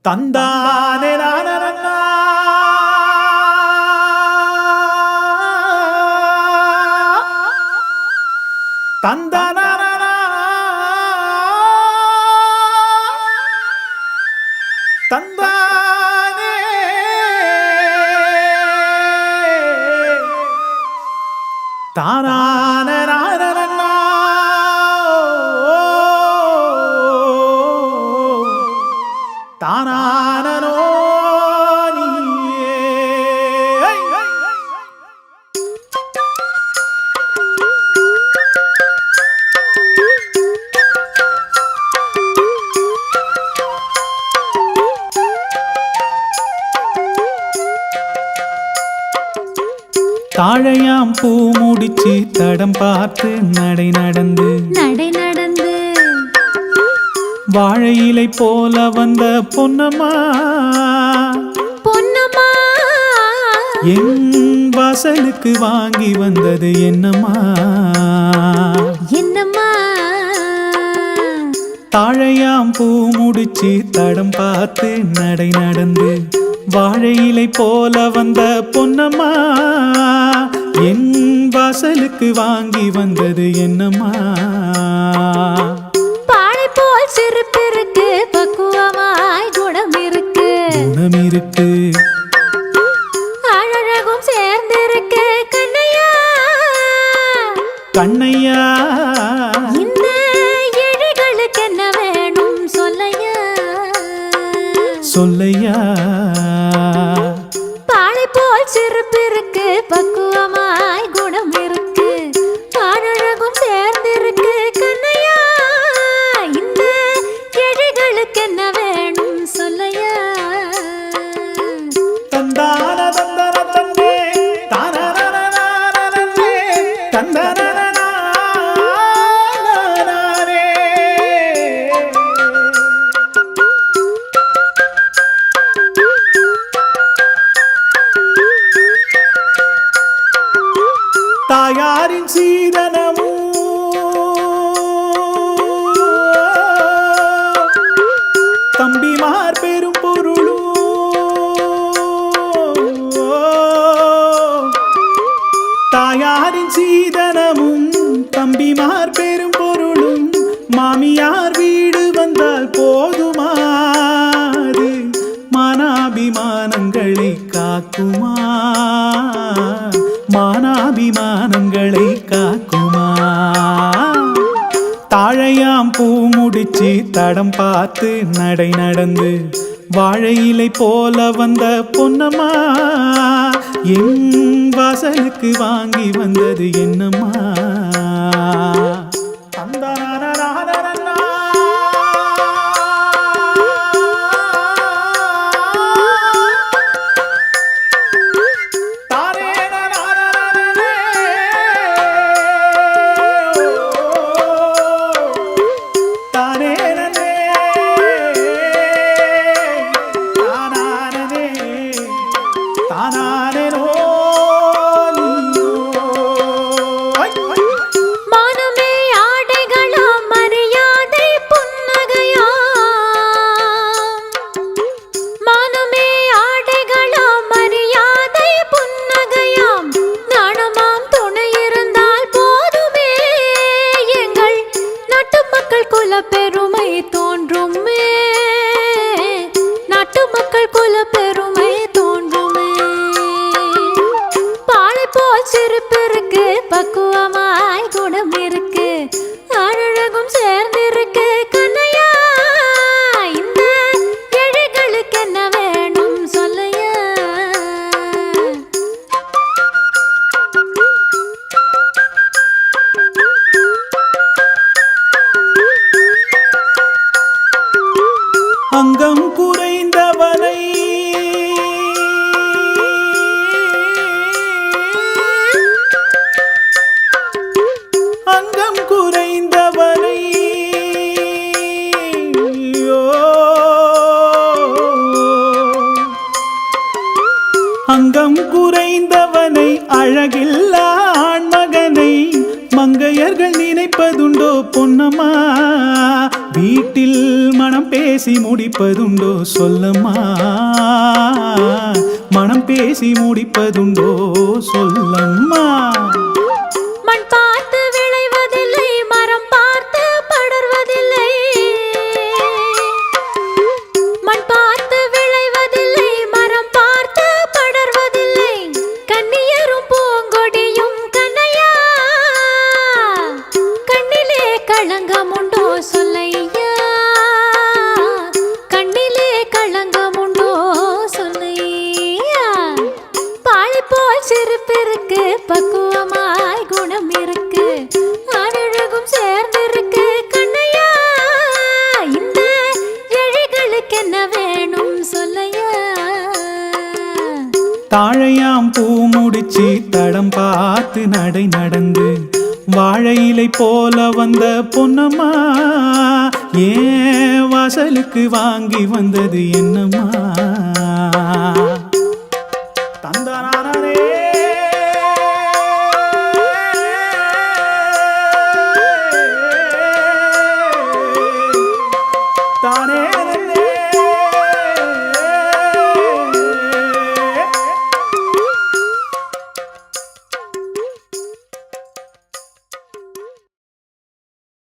தந்தானே நானரன்னா தந்தானரனா தந்தானே தானானே நானரன்னா தானானோ நீயே தாழையாம் பூ முடிச்சு தடம் பார்த்து நடை நடந்து வாழை இலை போல வந்த பொன்னம்மா என் வாசலுக்கு வாங்கி வந்தது என்னம்மா தாழையாம் பூ முடிச்சு தடம் பார்த்து நடை நடந்து வாழை இலை போல வந்த பொன்னம்மா என் வாசலுக்கு வாங்கி வந்தது என்னம்மா சிரிப்பிருக்கு பக்குவமாய் குணம் இருக்கு அழகும் சேர்ந்திருக்கு கண்ணையா இந்த இழைகளுக்கு என்ன வேணும் சொல்லையா பாலை போல் சிரிப்பிருக்கு பக்குவமாய் குணம் இருக்கு அழகும் சேர்ந்திருக்கு கண்ணையா என்ன வேணும் சொல்லையா தந்தான தந்தன தந்தே தானனனனனனனே தந்தனனனனனனே தாயாரின் சீதனமும் தம்பிமார் பெரும் பொருளும் தாயாரின் சீதனமும் தம்பிமார் பெரும் பொருளும் மாமியார் வீடு வந்தால் போதுமாறு மானாபிமானங்களை காக்குமா மானாபிமானங்களை காக்குமா தாழையாம் பூ முடிச்சு தடம் பார்த்து நடை நடந்து வாழை இலை போல வந்த பொன்னம்மா என் வாசலுக்கு வாங்கி வந்தது என்னம்மா பெருமை தோன்றுமே நாட்டு மக்கள் குல பெருமை தோன்றுமே பாலை போல் சிரிப்பிருக்கு பக்குவமாய் குணம் இருக்கு அழகும் சேர்ந்திருக்கு கண்ணையா இந்த இழைகளுக்கு என்ன வேணும் சொல்லையா அங்கம் குறைந்தவனை அங்கம் குறைந்தவனை அங்கம் குறைந்தவனை அழகில்லா ஆண்மகனை மங்கையர்கள் நினைப்பது முடிப்பதுண்டோ பொன்னம்மா வீட்டில் மனம் பேசி முடிப்பதுண்டோ சொல்லம்மா மனம் பேசி முடிப்பதுண்டோ சொல்லம்மா மண் பார்த்து விளைவதில்லை மரம் பார்த்து படர்வதில்லை மண் பார்த்து விளைவதில்லை மரம் பார்த்து படர்வதில்லை கண்ணியரும் பூங்கொடியும் கண்ணையா கண்ணிலே களங்கம் உண்டோ சொல்லையா கண்ணிலே களங்கம் உண்டோ சொல்லையா பாழி போல் சிரிப்பிருக்கு பக்குவமாய் குணம் இருக்கு அழகும் சேர்ந்திருக்கு கண்ணையா இந்த எழிகளுக்கு என்ன வேணும் சொல்லையா தாழையாம் பூ முடிச்சு தடம் பார்த்து நடை நடந்து வாழை இலை போல வந்த பொன்னம்மா ஏன் வாசலுக்கு வாங்கி வந்தது என்னம்மா